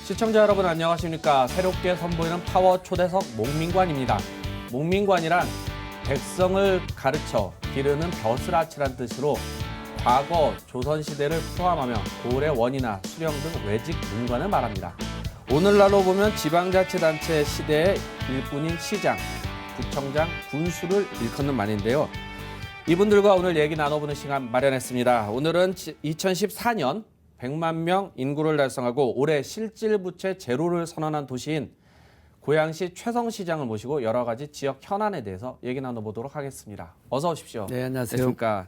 시청자 여러분 안녕하십니까. 새롭게 선보이는 파워 초대석 목민관입니다. 목민관이란 백성을 가르쳐 기르는 벼슬아치란 뜻으로 과거 조선시대를 포함하며 고을의 원이나 수령 등 외직 문관을 말합니다. 오늘날로 보면 지방자치단체 시대의 일꾼인 시장, 구청장, 군수를 일컫는 말인데요. 이분들과 오늘 얘기 나눠보는 시간 마련했습니다. 오늘은 2014년 100만 명 인구를 달성하고 올해 실질부채 제로를 선언한 도시인 고양시 최성시장을 모시고 여러 가지 지역 현안에 대해서 얘기 나눠보도록 하겠습니다. 어서 오십시오. 네, 안녕하세요. 안녕하십니까.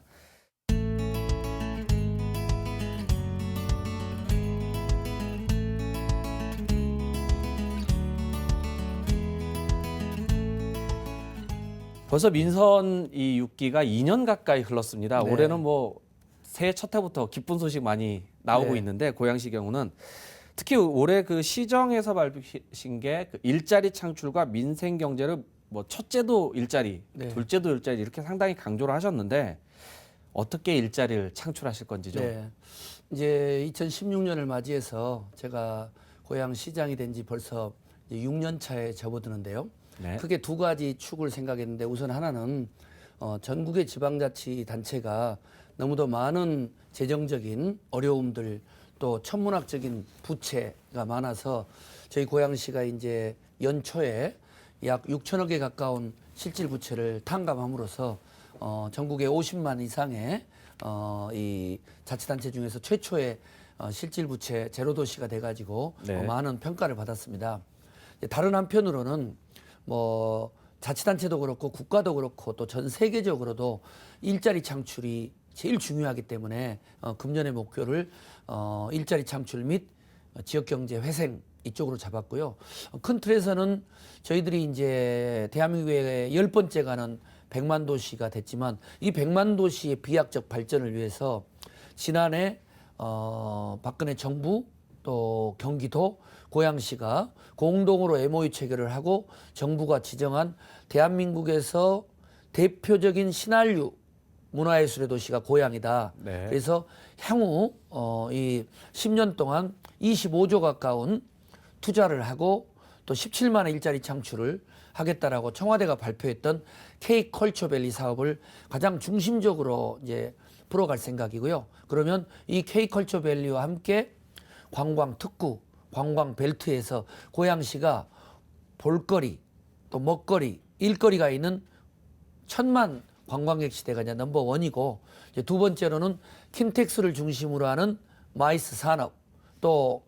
벌써 민선 이 6기가 2년 가까이 흘렀습니다. 네. 올해는 뭐 새해 첫 해부터 기쁜 소식 많이 나오고 네. 있는데 고양시 경우는 특히 올해 그 시정에서 발표하신 게 그 일자리 창출과 민생 경제를 뭐 첫째도 일자리, 네. 둘째도 일자리 이렇게 상당히 강조를 하셨는데 어떻게 일자리를 창출하실 건지죠? 네. 이제 2016년을 맞이해서 제가 고양시장이 된 지 벌써 이제 6년 차에 접어드는데요. 네. 크게 두 가지 축을 생각했는데 우선 하나는 전국의 지방자치단체가 너무도 많은 재정적인 어려움들 또 천문학적인 부채가 많아서 저희 고양시가 이제 연초에 약 6천억에 가까운 실질 부채를 탕감함으로써 전국에 50만 이상의 이 자치단체 중에서 최초의 실질 부채 제로 도시가 돼가지고 네. 많은 평가를 받았습니다. 다른 한편으로는 뭐 자치단체도 그렇고 국가도 그렇고 또 전 세계적으로도 일자리 창출이 제일 중요하기 때문에 금년의 목표를 일자리 창출 및 지역경제 회생 이쪽으로 잡았고요. 큰 틀에서는 저희들이 이제 대한민국의 10번째 가는 100만 도시가 됐지만 이 100만 도시의 비약적 발전을 위해서 지난해 박근혜 정부 또 경기도 고양시가 공동으로 MOU 체결을 하고 정부가 지정한 대한민국에서 대표적인 신한류 문화예술의 도시가 고양이다. 네. 그래서 향후 이 10년 동안 25조 가까운 투자를 하고 또 17만의 일자리 창출을 하겠다라고 청와대가 발표했던 K컬처밸리 사업을 가장 중심적으로 이제 풀어갈 생각이고요. 그러면 이 K컬처밸리와 함께 관광 특구, 관광 벨트에서 고양시가 볼거리, 또 먹거리, 일거리가 있는 1000만 관광객 시대가 이제 넘버원이고 이제 두 번째로는 킨텍스를 중심으로 하는 마이스 산업 또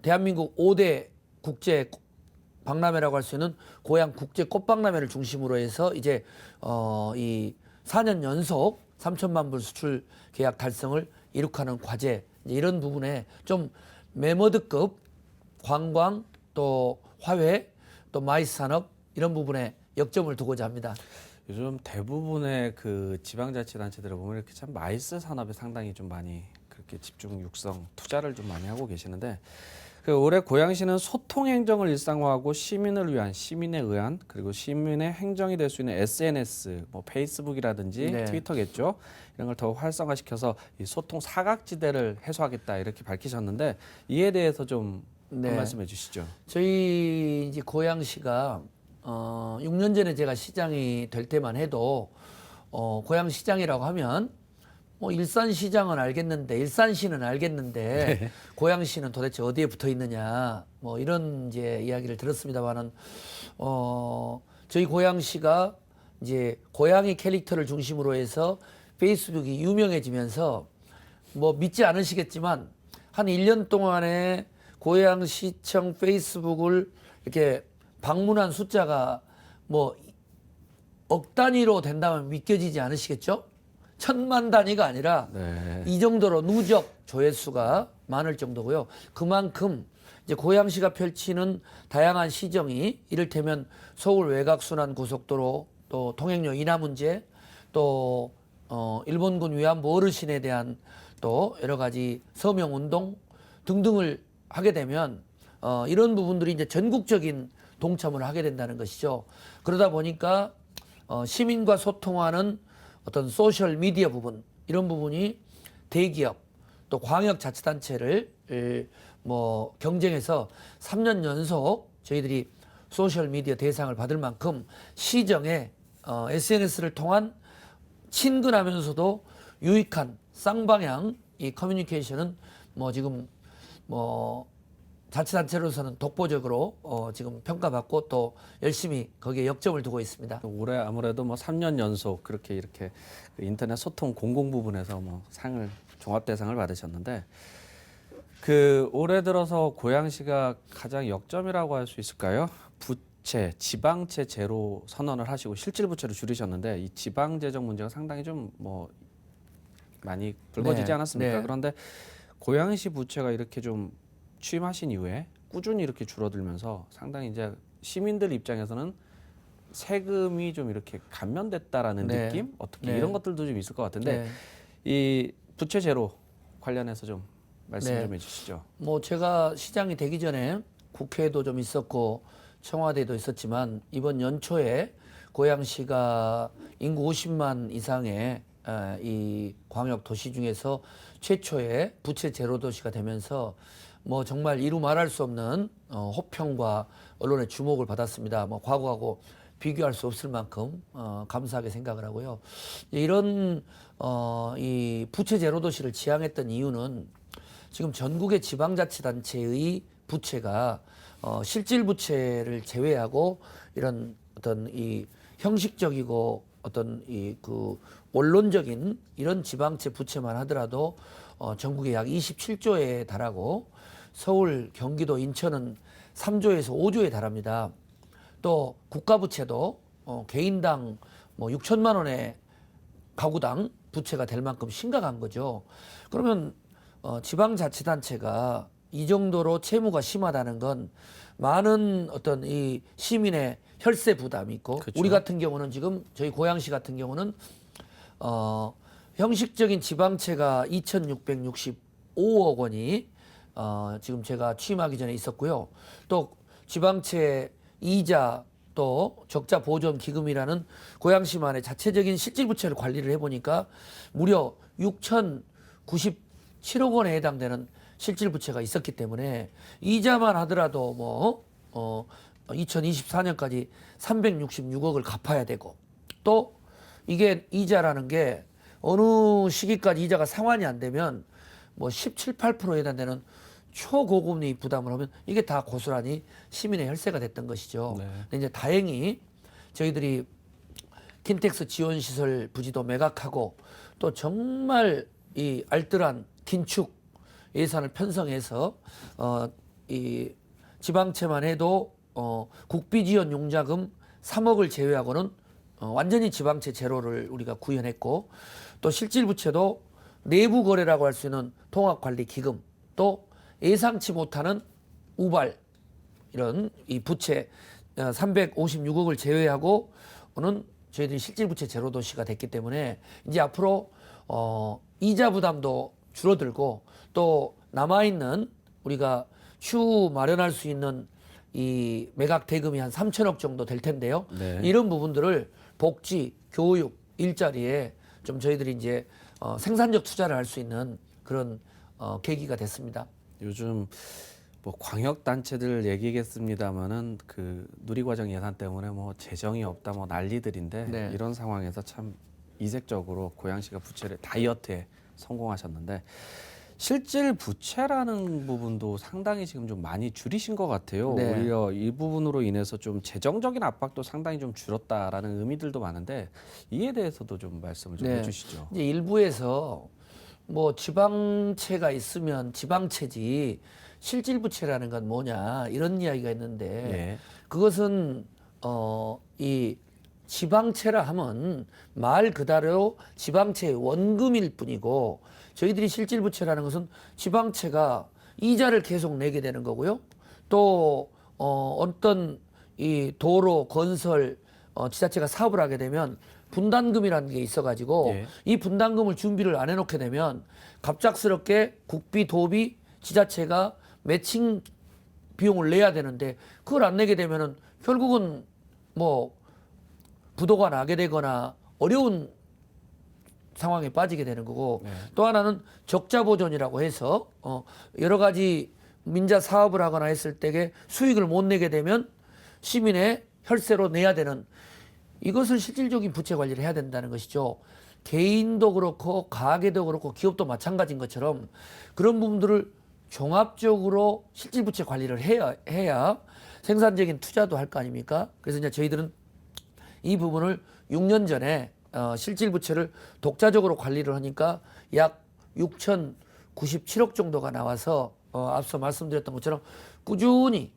대한민국 5대 국제 박람회라고 할 수 있는 고양 국제 꽃박람회를 중심으로 해서 이제 이 4년 연속 3천만 불 수출 계약 달성을 이룩하는 과제 이런 부분에 좀 메머드급 관광 또 화훼 또 마이스 산업 이런 부분에 역점을 두고자 합니다. 요즘 대부분의 그 지방자치단체들을 보면 이렇게 참 마이스 산업에 상당히 좀 많이 그렇게 집중 육성 투자를 좀 많이 하고 계시는데 그 올해 고양시는 소통 행정을 일상화하고 시민을 위한 시민에 의한 그리고 시민의 행정이 될 수 있는 SNS 뭐 페이스북이라든지 네. 트위터겠죠 이런 걸 더욱 활성화시켜서 이 소통 사각지대를 해소하겠다 이렇게 밝히셨는데 이에 대해서 좀 네. 한 말씀해 주시죠. 저희 이제 고양시가 6년 전에 제가 시장이 될 때만 해도 고양시장이라고 하면 뭐 일산시장은 알겠는데 일산시는 알겠는데 네. 고양시는 도대체 어디에 붙어 있느냐 뭐 이런 이제 이야기를 들었습니다만은 저희 고양시가 이제 고양이 캐릭터를 중심으로 해서 페이스북이 유명해지면서 뭐 믿지 않으시겠지만 한 1년 동안에 고양시청 페이스북을 이렇게 방문한 숫자가 뭐 억 단위로 된다면 믿겨지지 않으시겠죠? 1000만 단위가 아니라 네. 이 정도로 누적 조회수가 많을 정도고요. 그만큼 이제 고양시가 펼치는 다양한 시정이 이를테면 서울 외곽순환 고속도로 또 통행료 인하 문제 또 일본군 위안부 어르신에 대한 또 여러 가지 서명 운동 등등을 하게 되면 이런 부분들이 이제 전국적인 동참을 하게 된다는 것이죠. 그러다 보니까 시민과 소통하는 어떤 소셜 미디어 부분 이런 부분이 대기업 또 광역자치단체를 뭐 경쟁해서 3년 연속 저희들이 소셜미디어 대상을 받을 만큼 시정에 SNS를 통한 친근하면서도 유익한 쌍방향 이 커뮤니케이션은 뭐 지금 뭐 자치단체로서는 독보적으로 지금 평가받고 또 열심히 거기에 역점을 두고 있습니다. 올해 아무래도 뭐 3년 연속 그렇게 이렇게 그 인터넷 소통 공공 부분에서 뭐 상을 종합 대상을 받으셨는데 그 올해 들어서 고양시가 가장 역점이라고 할 수 있을까요? 부채, 지방채 제로 선언을 하시고 실질 부채를 줄이셨는데 이 지방 재정 문제가 상당히 좀 뭐 많이 불거지지 네, 않았습니까? 네. 그런데 고양시 부채가 이렇게 좀 취임하신 이후에 꾸준히 이렇게 줄어들면서 상당히 이제 시민들 입장에서는 세금이 좀 이렇게 감면됐다라는 네. 느낌? 어떻게 네. 이런 것들도 좀 있을 것 같은데 네. 이 부채 제로 관련해서 좀 말씀 네. 좀 해주시죠. 뭐 제가 시장이 되기 전에 국회에도 좀 있었고 청와대도 있었지만 이번 연초에 고양시가 인구 50만 이상의 이 광역 도시 중에서 최초의 부채 제로 도시가 되면서 뭐 정말 이루 말할 수 없는 호평과 언론의 주목을 받았습니다. 뭐 과거하고 비교할 수 없을 만큼 감사하게 생각을 하고요. 이런 이 부채 제로 도시를 지향했던 이유는 지금 전국의 지방자치단체의 부채가 실질 부채를 제외하고 이런 어떤 이 형식적이고 어떤 이 그 원론적인 이런 지방채 부채만 하더라도 전국에 약 27조에 달하고 서울, 경기도, 인천은 3조에서 5조에 달합니다. 또 국가부채도 개인당 뭐 6천만 원의 가구당 부채가 될 만큼 심각한 거죠. 그러면 지방자치단체가 이 정도로 채무가 심하다는 건 많은 어떤 이 시민의 혈세 부담이 있고 그렇죠. 우리 같은 경우는 지금 저희 고양시 같은 경우는 형식적인 지방채가 2,665억 원이 지금 제가 취임하기 전에 있었고요. 또 지방채 이자 또 적자 보전 기금이라는 고양시만의 자체적인 실질 부채를 관리를 해보니까 무려 6,097억 원에 해당되는 실질 부채가 있었기 때문에 이자만 하더라도 뭐 2024년까지 366억을 갚아야 되고 또 이게 이자라는 게 어느 시기까지 이자가 상환이 안 되면 뭐 17, 8%에 해당되는 초고금리 부담을 하면 이게 다 고스란히 시민의 혈세가 됐던 것이죠. 네. 근데 이제 다행히 저희들이 킨텍스 지원시설 부지도 매각하고 또 정말 이 알뜰한 긴축 예산을 편성해서 이 지방채만 해도 국비지원 용자금 3억을 제외하고는 완전히 지방채 제로를 우리가 구현했고 또 실질부채도 내부 거래라고 할 수 있는 통합관리기금 또 예상치 못하는 우발 이런 이 부채 356억을 제외하고는 저희들이 실질부채 제로 도시가 됐기 때문에 이제 앞으로 이자 부담도 줄어들고 또 남아있는 우리가 추후 마련할 수 있는 이 매각 대금이 한 3천억 정도 될 텐데요. 네. 이런 부분들을 복지, 교육, 일자리에 좀 저희들이 이제 생산적 투자를 할 수 있는 그런 계기가 됐습니다. 요즘 뭐 광역 단체들 얘기겠습니다만은 그 누리과정 예산 때문에 뭐 재정이 없다 뭐 난리들인데 네. 이런 상황에서 참 이색적으로 고양시가 부채를 다이어트에 성공하셨는데 실질 부채라는 부분도 상당히 지금 좀 많이 줄이신 것 같아요. 네. 오히려 이 부분으로 인해서 좀 재정적인 압박도 상당히 좀 줄었다라는 의미들도 많은데 이에 대해서도 좀 말씀을 좀 해주시죠. 이제 일부에서 뭐 지방채가 있으면 지방채지 실질부채라는 건 뭐냐 이런 이야기가 있는데 예. 그것은 이 지방채라 하면 말 그대로 지방채의 원금일 뿐이고 저희들이 실질부채라는 것은 지방채가 이자를 계속 내게 되는 거고요. 또 어떤 이 도로 건설 지자체가 사업을 하게 되면 분담금이라는 게 있어가지고 예. 이 분담금을 준비를 안 해놓게 되면 갑작스럽게 국비, 도비, 지자체가 매칭 비용을 내야 되는데 그걸 안 내게 되면은 결국은 뭐 부도가 나게 되거나 어려운 상황에 빠지게 되는 거고 네. 또 하나는 적자 보존이라고 해서 여러 가지 민자 사업을 하거나 했을 때에 수익을 못 내게 되면 시민의 혈세로 내야 되는 이것을 실질적인 부채 관리를 해야 된다는 것이죠. 개인도 그렇고 가계도 그렇고 기업도 마찬가지인 것처럼 그런 부분들을 종합적으로 실질 부채 관리를 해야 생산적인 투자도 할 거 아닙니까? 그래서 이제 저희들은 이 부분을 6년 전에 실질 부채를 독자적으로 관리를 하니까 약 6,097억 정도가 나와서 앞서 말씀드렸던 것처럼 꾸준히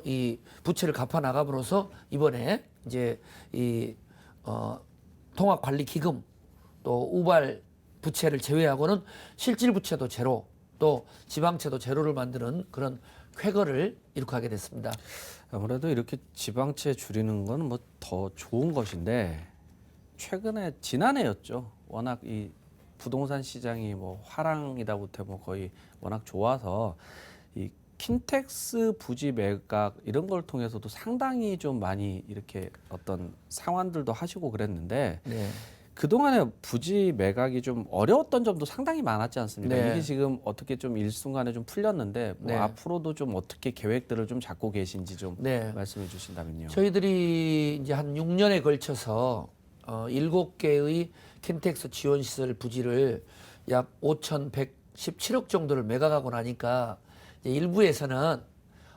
이 부채를 갚아 나감으로써 이번에 이제 이 통합관리기금 또 우발 부채를 제외하고는 실질 부채도 제로 또 지방채도 제로를 만드는 그런 쾌거를 이룩하게 됐습니다. 아무래도 이렇게 지방채 줄이는 건 뭐 더 좋은 것인데 최근에 지난해였죠. 워낙 이 부동산 시장이 뭐 화랑이다 못해 뭐 거의 워낙 좋아서 이 킨텍스 부지 매각 이런 걸 통해서도 상당히 좀 많이 이렇게 어떤 상환들도 하시고 그랬는데 네. 그동안에 부지 매각이 좀 어려웠던 점도 상당히 많았지 않습니까? 네. 이게 지금 어떻게 좀 일순간에 좀 풀렸는데 뭐 네. 앞으로도 좀 어떻게 계획들을 좀 잡고 계신지 좀 네. 말씀해 주신다면요. 저희들이 이제 한 6년에 걸쳐서 7개의 킨텍스 지원시설 부지를 약 5,117억 정도를 매각하고 나니까 이제 일부에서는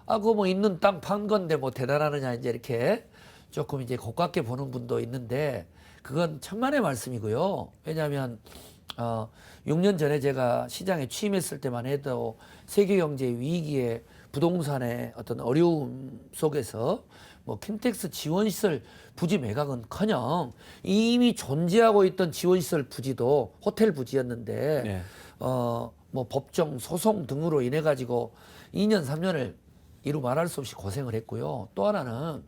그거 뭐 있는 땅 판 건데 뭐 대단하느냐 이제 이렇게 조금 이제 고깝게 보는 분도 있는데 그건 천만의 말씀이고요. 왜냐하면 6년 전에 제가 시장에 취임했을 때만 해도 세계 경제 위기에 부동산의 어떤 어려움 속에서 뭐 킨텍스 지원시설 부지 매각은커녕 이미 존재하고 있던 지원시설 부지도 호텔 부지였는데 네. 뭐 법정 소송 등으로 인해 가지고 2년 3년을 이루 말할 수 없이 고생을 했고요. 또 하나는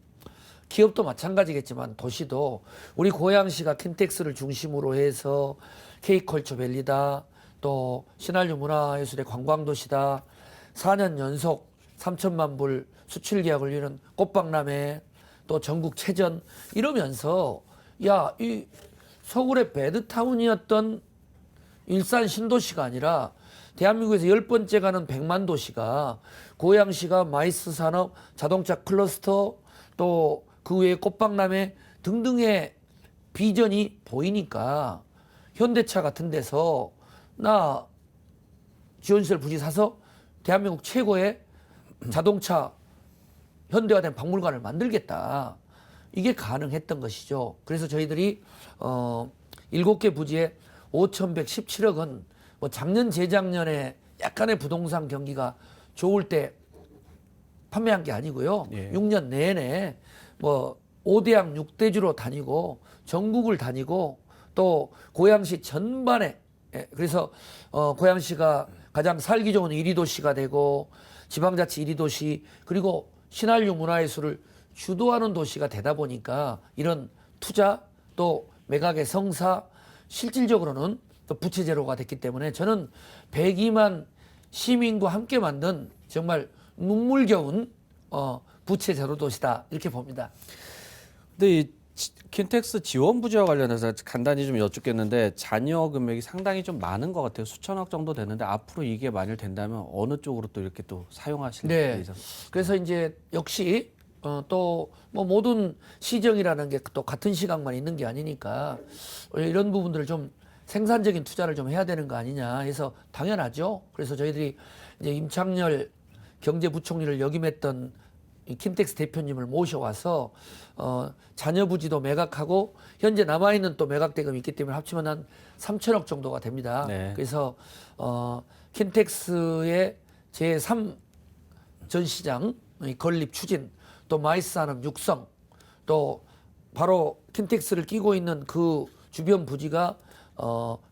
기업도 마찬가지겠지만 도시도 우리 고양시가 킨텍스를 중심으로 해서 K컬처밸리다 또 신한류 문화예술의 관광도시다 4년 연속 3천만 불 수출 계약을 이루는 꽃박람회 또 전국체전 이러면서 이 서울의 배드타운이었던 일산 신도시가 아니라 대한민국에서 10번째 가는 100만 도시가 고양시가 마이스 산업 자동차 클러스터 또 그 외에 꽃박람회 등등의 비전이 보이니까 현대차 같은 데서 나 지원시설 부지 사서 대한민국 최고의 자동차 현대화된 박물관을 만들겠다. 이게 가능했던 것이죠. 그래서 저희들이 7개 부지에 5,117억은 뭐 작년 재작년에 약간의 부동산 경기가 좋을 때 판매한 게 아니고요. 예. 6년 내내 뭐 5대양 6대주로 다니고 전국을 다니고 또 고양시 전반에 그래서 고양시가 가장 살기 좋은 1위 도시가 되고 지방자치 1위 도시 그리고 신한류 문화예술을 주도하는 도시가 되다 보니까 이런 투자 또 매각의 성사 실질적으로는 또 부채 제로가 됐기 때문에 저는 102만 시민과 함께 만든 정말 눈물겨운 부채 제로 도시다 이렇게 봅니다. 근데 이 킨텍스 지원 부지와 관련해서 간단히 좀 여쭙겠는데 잔여 금액이 상당히 좀 많은 것 같아요. 수천억 정도 되는데 앞으로 이게 만일 된다면 어느 쪽으로 또 이렇게 또 사용하실 예정? 그래서 이제 역시 또 뭐 모든 시정이라는 게 또 같은 시각만 있는 게 아니니까 이런 부분들을 좀 생산적인 투자를 좀 해야 되는 거 아니냐 해서 당연하죠. 그래서 저희들이 이제 임창열 경제부총리를 역임했던 이 킨텍스 대표님을 모셔와서 잔여 부지도 매각하고 현재 남아있는 또 매각 대금이 있기 때문에 합치면 한 3천억 정도가 됩니다. 네. 그래서 킨텍스의 제3 전시장 건립 추진 또 마이스 산업 육성 또 바로 킨텍스를 끼고 있는 그 주변 부지가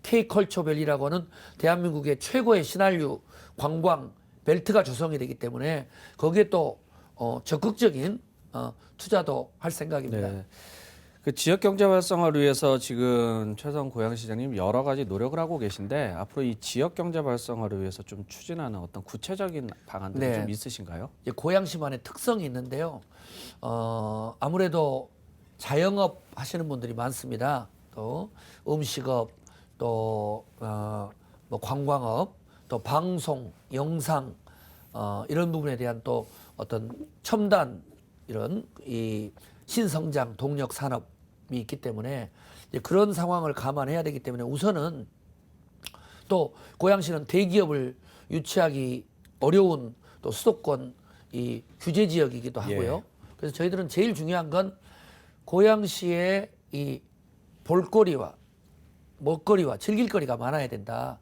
K컬처밸리라고 하는 대한민국의 최고의 신한류 관광 벨트가 조성이 되기 때문에 거기에 또 적극적인 투자도 할 생각입니다. 네. 그 지역 경제 활성화를 위해서 지금 최성 고양시장님 여러 가지 노력을 하고 계신데 앞으로 이 지역 경제 활성화를 위해서 좀 추진하는 어떤 구체적인 방안들이 네. 좀 있으신가요? 이제 고양시만의 특성이 있는데요. 아무래도 자영업 하시는 분들이 많습니다. 또 음식업, 또 뭐 관광업, 또 방송, 영상 이런 부분에 대한 또 어떤 첨단 이런 이 신성장 동력 산업이 있기 때문에 이제 그런 상황을 감안해야 되기 때문에 우선은 또 고양시는 대기업을 유치하기 어려운 또 수도권 이 규제 지역이기도 하고요. 그래서 저희들은 제일 중요한 건 고양시의 이 볼거리와 먹거리와 즐길거리가 많아야 된다.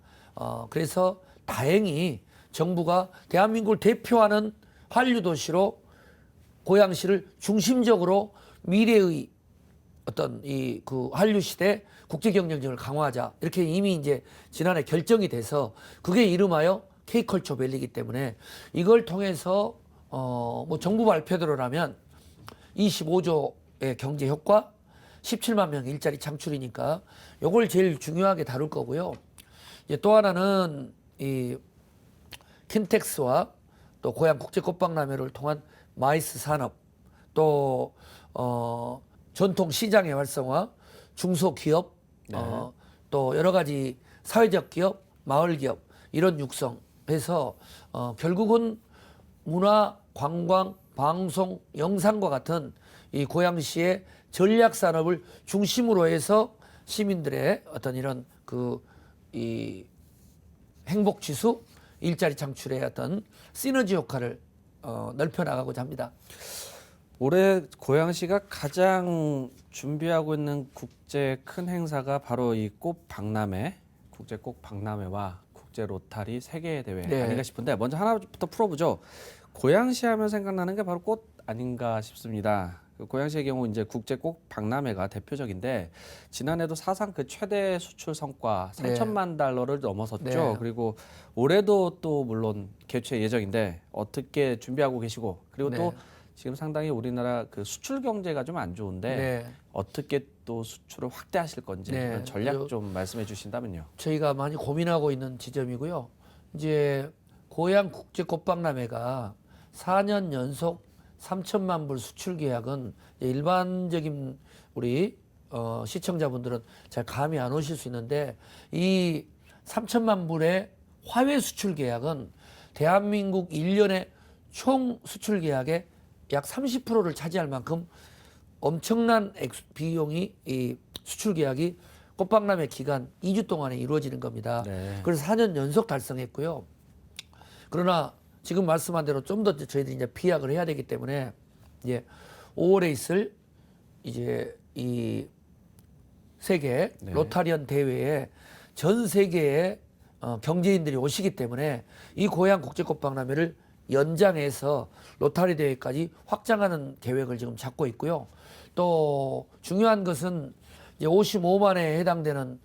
그래서 다행히 정부가 대한민국을 대표하는 한류 도시로 고양시를 중심적으로 미래의 어떤 이 그 한류 시대 국제 경쟁력을 강화하자 이렇게 이미 이제 지난해 결정이 돼서 그게 이름하여 K컬처 밸리이기 때문에 이걸 통해서 뭐 정부 발표대로라면 25조의 경제 효과, 17만 명 일자리 창출이니까 요걸 제일 중요하게 다룰 거고요. 이제 또 하나는 이 킨텍스와 또 고양 국제꽃박람회를 통한 마이스 산업, 또 전통 시장의 활성화, 중소기업, 또 여러 가지 사회적 기업, 마을 기업 이런 육성해서 결국은 문화, 관광, 방송, 영상과 같은 이 고양시의 전략 산업을 중심으로 해서 시민들의 어떤 이런 이 행복 지수, 일자리 창출의 어떤 시너지 효과를 넓혀 나가고자 합니다. 올해 고양시가 가장 준비하고 있는 국제 큰 행사가 바로 이 꽃 박람회, 국제 꽃 박람회와 국제 로타리 세계 대회 네. 아닌가 싶은데 먼저 하나부터 풀어보죠. 고양시 하면 생각나는 게 바로 꽃 아닌가 싶습니다. 고양시의 경우 이제 국제 꽃 박람회가 대표적인데 지난해도 사상 그 최대 수출 성과 3천만 달러를 넘어섰죠. 네. 그리고 올해도 또 물론 개최 예정인데 어떻게 준비하고 계시고 그리고 네. 또 지금 상당히 우리나라 그 수출 경제가 좀 안 좋은데 네. 어떻게 또 수출을 확대하실 건지 네. 그런 전략 좀 말씀해 주신다면요. 저희가 많이 고민하고 있는 지점이고요. 이제 고양 국제 꽃박람회가 4년 연속 3천만 불 수출 계약은 일반적인 우리 시청자분들은 잘 감이 안 오실 수 있는데 이 3천만 불의 화훼 수출 계약은 대한민국 1년의 총 수출 계약의 약 30%를 차지할 만큼 엄청난 비용이 이 수출 계약이 꽃박람회 기간 2주 동안에 이루어지는 겁니다. 네. 그래서 4년 연속 달성했고요. 그러나 지금 말씀한 대로 좀 더 저희들이 이제 피약을 해야 되기 때문에 이제 5월에 있을 이제 이 세계 로타리언 대회에 전 세계의 경제인들이 오시기 때문에 이 고양 국제꽃박람회를 연장해서 로타리 대회까지 확장하는 계획을 지금 잡고 있고요. 또 중요한 것은 이제 55만에 해당되는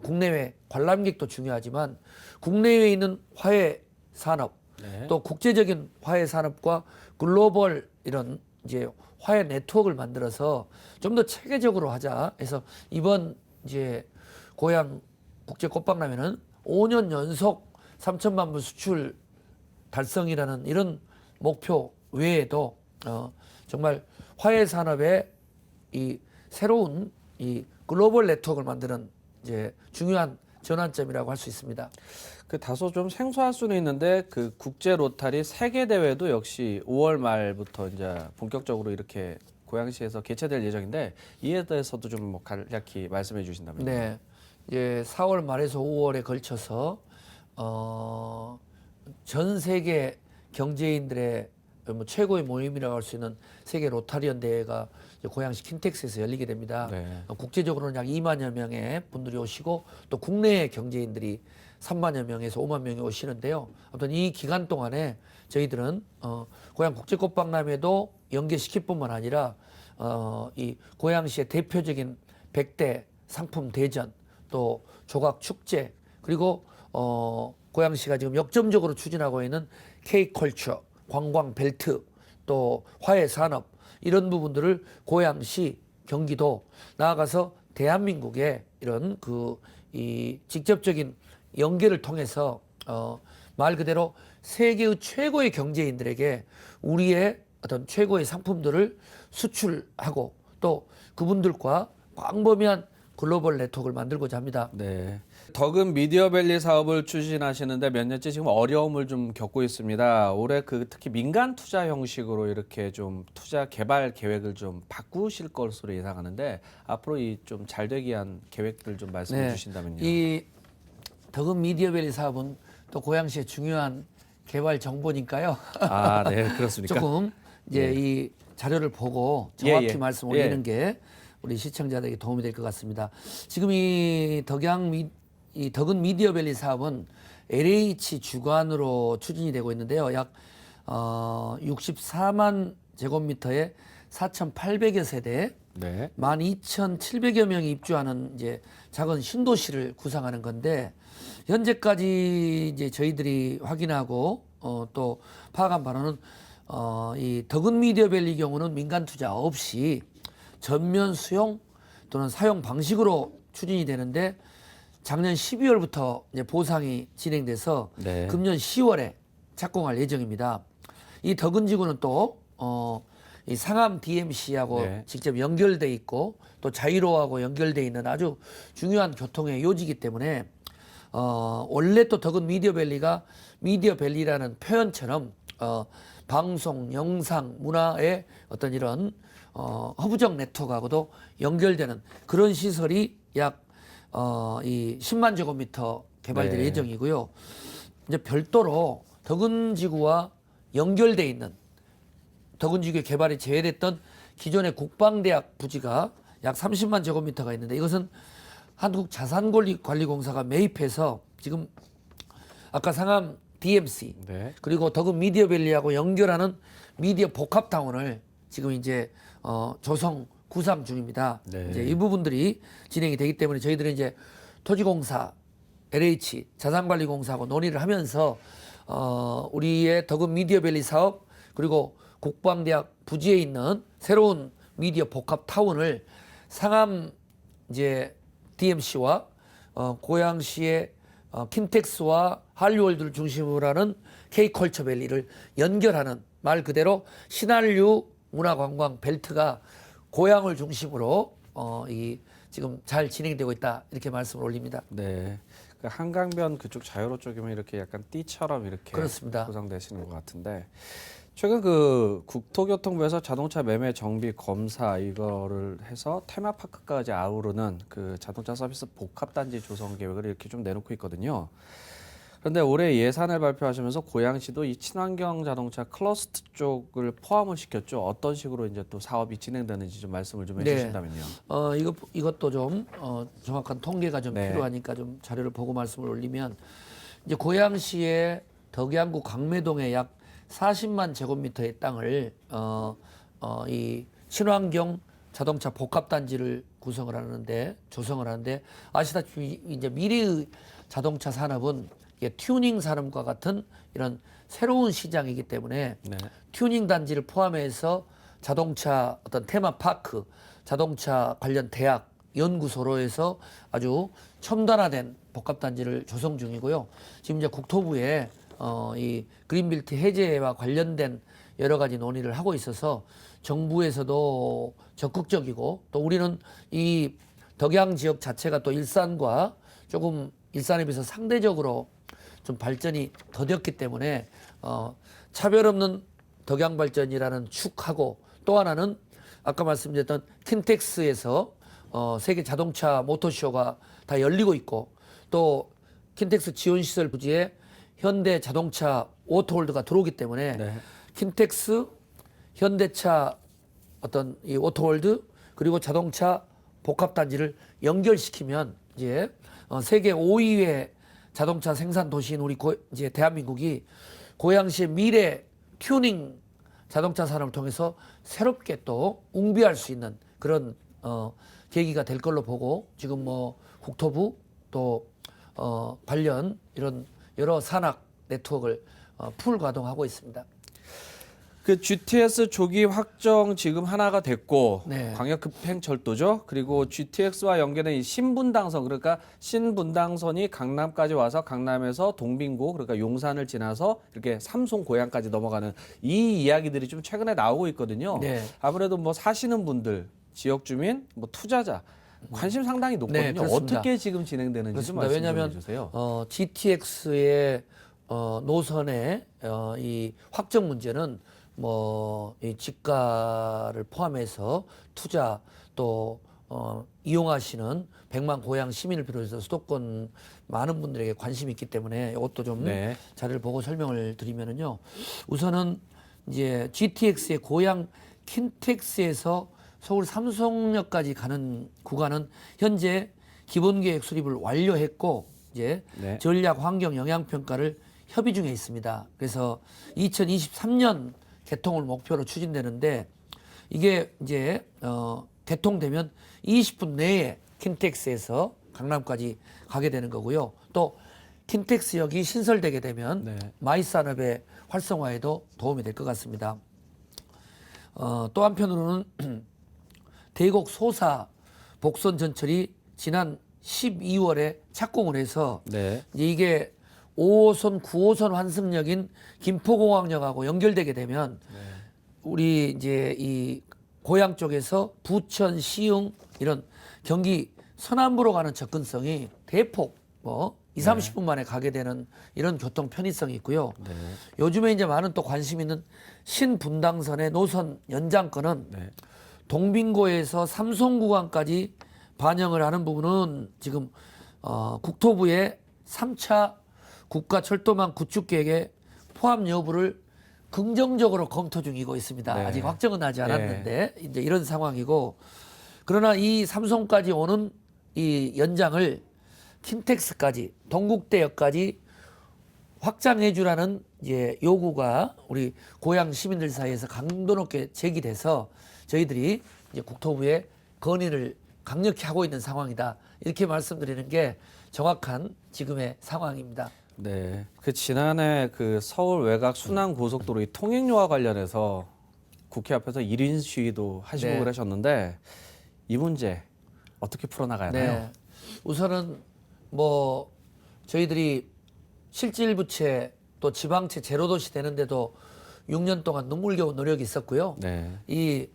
국내외 관람객도 중요하지만 국내외에 있는 화훼 산업 또 국제적인 화훼 산업과 글로벌 이런 이제 화훼 네트워크를 만들어서 좀 더 체계적으로 하자 해서 이번 이제 고양 국제 꽃박람회는 5년 연속 3천만 불 수출 달성이라는 이런 목표 외에도 정말 화훼 산업의 이 새로운 이 글로벌 네트워크를 만드는 이제 중요한 전환점이라고 할 수 있습니다. 그 다소 좀 생소할 수는 있는데 그 국제 로타리 세계 대회도 역시 5월 말부터 이제 본격적으로 이렇게 고양시에서 개최될 예정인데 이에 대해서도 좀 뭐 간략히 말씀해 주신다면요. 네, 이제 4월 말에서 5월에 걸쳐서 전 세계 경제인들의 뭐 최고의 모임이라고 할 수 있는 세계 로타리언 대회가 고양시 킨텍스에서 열리게 됩니다. 네. 국제적으로는 약 2만여 명의 분들이 오시고 또 국내의 경제인들이 3만여 명에서 5만 명이 오시는데요. 아무튼 이 기간 동안에 저희들은 고양 국제꽃박람회도 연계시킬 뿐만 아니라 이 고양시의 대표적인 100대 상품 대전 또 조각 축제 그리고 고양시가 지금 역점적으로 추진하고 있는 K컬처 관광 벨트 또 화훼 산업 이런 부분들을 고양시 경기도 나아가서 대한민국의 이런 이 직접적인 연계를 통해서 말 그대로 세계의 최고의 경제인들에게 우리의 어떤 최고의 상품들을 수출하고 또 그분들과 광범위한 글로벌 네트워크를 만들고자 합니다. 네. 덕은 미디어밸리 사업을 추진하시는데 몇 년째 지금 어려움을 좀 겪고 있습니다. 올해 특히 민간 투자 형식으로 이렇게 좀 투자 개발 계획을 좀 바꾸실 것으로 예상하는데 앞으로 이 좀 잘 되기 위한 계획들 좀 말씀해 주신다면요. 이 덕은 미디어밸리 사업은 또 고양시의 중요한 개발 정보니까요. 아, 네, 그렇습니까? 조금 이제 이 자료를 보고 정확히 말씀 올리는 게 우리 시청자들에게 도움이 될 것 같습니다. 지금 이 덕은 미디어밸리 사업은 LH 주관으로 추진이 되고 있는데요. 약 64만 제곱미터에 4,800여 세대, 네. 12,700여 명이 입주하는 이제 작은 신도시를 구상하는 건데 현재까지 이제 저희들이 확인하고 또 파악한 바로는 이 덕은 미디어밸리 경우는 민간 투자 없이 전면 수용 또는 사용 방식으로 추진이 되는데 작년 12월부터 이제 보상이 진행돼서 네. 금년 10월에 착공할 예정입니다. 이 덕은 지구는 또 이 상암 DMC하고 네. 직접 연결돼 있고 또 자이로하고 연결돼 있는 아주 중요한 교통의 요지이기 때문에 원래 또 덕은 미디어밸리가 미디어밸리라는 표현처럼 방송, 영상, 문화의 어떤 이런 허브적 네트워크하고도 연결되는 그런 시설이 약 이 10만 제곱미터 개발될 예정이고요. 이제 별도로 덕은지구와 연결돼 있는 덕은지구의 개발이 제외됐던 기존의 국방대학 부지가 약 30만 제곱미터가 있는데 이것은 한국자산관리공사가 매입해서 지금 아까 상암 DMC 그리고 덕은 미디어밸리하고 연결하는 미디어 복합타운을 지금 이제 조성 구상 중입니다. 네. 이제 이 부분들이 진행이 되기 때문에 저희들은 이제 토지공사, LH, 자산관리공사하고 논의를 하면서 우리의 덕은 미디어밸리 사업 그리고 국방대학 부지에 있는 새로운 미디어 복합타운을 상암 이제 DMC와 고양시의 킨텍스와 한류월드를 중심으로 하는 K컬처밸리를 연결하는 말 그대로 신한류 문화관광 벨트가 고양을 중심으로 지금 잘 진행되고 있다 이렇게 말씀을 올립니다. 네. 그 한강변 그쪽 자유로 쪽이면 이렇게 약간 띠처럼 이렇게 그렇습니다. 구성되시는 것 같은데 최근 그 국토교통부에서 자동차 매매 정비 검사 이거를 해서 테마파크까지 아우르는 그 자동차 서비스 복합단지 조성 계획을 이렇게 좀 내놓고 있거든요. 그런데 올해 예산을 발표하시면서 고양시도 이 친환경 자동차 클러스터 쪽을 포함을 시켰죠. 어떤 식으로 이제 또 사업이 진행되는지 좀 말씀을 좀 해주신다면요. 이것도 좀 정확한 통계가 좀 필요하니까 좀 자료를 보고 말씀을 올리면 이제 고양시의 덕양구 광매동에 약 40만 제곱미터의 땅을 이 친환경 자동차 복합단지를 조성을 하는데 아시다시피 이제 미래의 자동차 산업은 튜닝 산업과 같은 이런 새로운 시장이기 때문에 튜닝 단지를 포함해서 자동차 어떤 테마파크, 자동차 관련 대학, 연구소로 해서 아주 첨단화된 복합단지를 조성 중이고요. 지금 이제 국토부에 이 그린빌트 해제와 관련된 여러 가지 논의를 하고 있어서 정부에서도 적극적이고 또 우리는 이 덕양 지역 자체가 또 일산과 조금 일산에 비해서 상대적으로 좀 발전이 더뎠기 때문에 차별 없는 덕양 발전이라는 축하고 또 하나는 아까 말씀드렸던 킨텍스에서 세계 자동차 모터쇼가 다 열리고 있고 또 킨텍스 지원시설 부지에 현대 자동차 오토홀드가 들어오기 때문에 킨텍스, 현대차 어떤 이 오토홀드 그리고 자동차 복합단지를 연결시키면 이제 세계 5위의 자동차 생산 도시인 우리 이제 대한민국이 고양시의 미래 튜닝 자동차 산업을 통해서 새롭게 또 웅비할 수 있는 그런 계기가 될 걸로 보고 지금 뭐 국토부 또 관련 이런 여러 산학 네트워크를 풀 가동하고 있습니다. 그 GTS 조기 확정 지금 하나가 됐고 네. 광역 급행철도죠. 그리고 GTX와 연계된 이 신분당선 그러니까 신분당선이 강남까지 와서 강남에서 동빙고 그러니까 용산을 지나서 이렇게 삼송 고양까지 넘어가는 이 이야기들이 좀 최근에 나오고 있거든요. 네. 아무래도 뭐 사시는 분들, 지역 주민, 뭐 투자자 관심 상당히 높거든요. 네, 그렇습니다. 어떻게 지금 진행되는지 좀 그렇습니다. 말씀 좀 왜냐하면 해주세요. GTX의 노선의 이 확정 문제는 뭐 이 지가를 포함해서 투자 또 이용하시는 100만 고향 시민을 비롯해서 수도권 많은 분들에게 관심이 있기 때문에 이것도 좀 네. 자료를 보고 설명을 드리면은요. 우선은 이제 GTX의 고향 킨텍스에서 서울 삼성역까지 가는 구간은 현재 기본계획 수립을 완료했고 이제 네. 전략 환경 영향 평가를 협의 중에 있습니다. 그래서 2023년 개통을 목표로 추진되는데 이게 이제 개통되면 20분 내에 킨텍스에서 강남까지 가게 되는 거고요. 또 킨텍스역이 신설되게 되면 네. 마이산업의 활성화에도 도움이 될 것 같습니다. 또 한편으로는 대곡 소사 복선 전철이 지난 12월에 착공을 해서 네. 이제 이게 5호선, 9호선 환승역인 김포공항역하고 연결되게 되면 우리 이제 이 고향 쪽에서 부천, 시흥 이런 경기 서남부로 가는 접근성이 대폭 뭐 2, 30분 만에 가게 되는 이런 교통 편의성이 있고요. 네. 요즘에 이제 많은 또 관심 있는 신분당선의 노선 연장권은 네. 동빙고에서 삼성 구간까지 반영을 하는 부분은 지금 국토부의 3차 국가철도망 구축 계획에 포함 여부를 긍정적으로 검토 중이고 있습니다. 네. 아직 확정은 나지 않았는데 이제 이런 상황이고 그러나 이 삼성까지 오는 이 연장을 킨텍스까지 동국대역까지 확장해 주라는 이제 요구가 우리 고향 시민들 사이에서 강도 높게 제기돼서 저희들이 이제 국토부에 건의를 강력히 하고 있는 상황이다. 이렇게 말씀드리는 게 정확한 지금의 상황입니다. 네. 그 지난해 그 서울 외곽 순환 고속도로 이 통행료와 관련해서 국회 앞에서 1인 시위도 하시고 네. 그러셨는데 이 문제 어떻게 풀어나가야 하나요? 네. 우선은 뭐 저희들이 실질부채 또 지방채 제로도시 되는데도 6년 동안 눈물겨운 노력이 있었고요. 네. 이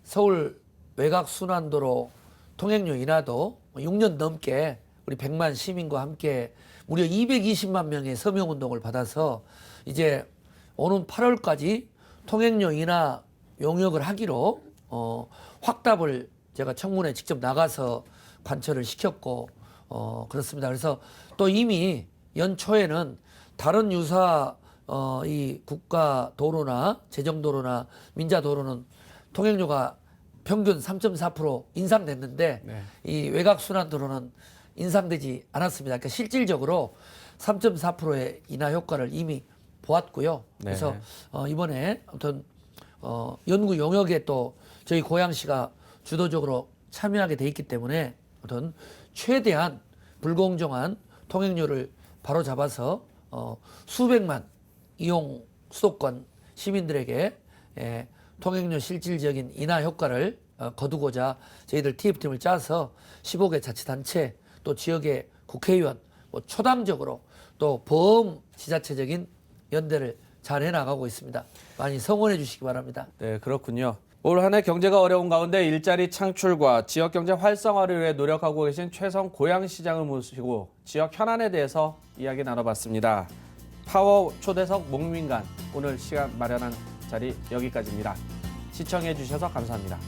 서울 외곽 순환도로 통행료 인하도 6년 넘게 우리 100만 시민과 함께 무려 220만 명의 서명운동을 받아서 이제 오는 8월까지 통행료 인하 용역을 하기로 확답을 제가 청문회 직접 나가서 관철을 시켰고 그렇습니다. 그래서 또 이미 연초에는 다른 유사 이 국가 도로나 재정도로나 민자도로는 통행료가 평균 3.4% 인상됐는데 네. 이 외곽순환도로는 인상되지 않았습니다. 그러니까 실질적으로 3.4%의 인하 효과를 이미 보았고요. 그래서 이번에 아무튼 연구 용역에 또 저희 고양시가 주도적으로 참여하게 돼 있기 때문에 아무튼 최대한 불공정한 통행료를 바로 잡아서 수백만 이용 수도권 시민들에게 통행료 실질적인 인하 효과를 거두고자 저희들 TF팀을 짜서 15개 자치단체 또 지역의 국회의원 뭐 초당적으로 또 범지자체적인 연대를 잘 해나가고 있습니다. 많이 성원해 주시기 바랍니다. 네, 그렇군요. 올 한 해 경제가 어려운 가운데 일자리 창출과 지역 경제 활성화를 위해 노력하고 계신 최성 고양시장을 모시고 지역 현안에 대해서 이야기 나눠봤습니다. 파워 초대석 목민관 오늘 시간 마련한 자리 여기까지입니다. 시청해 주셔서 감사합니다.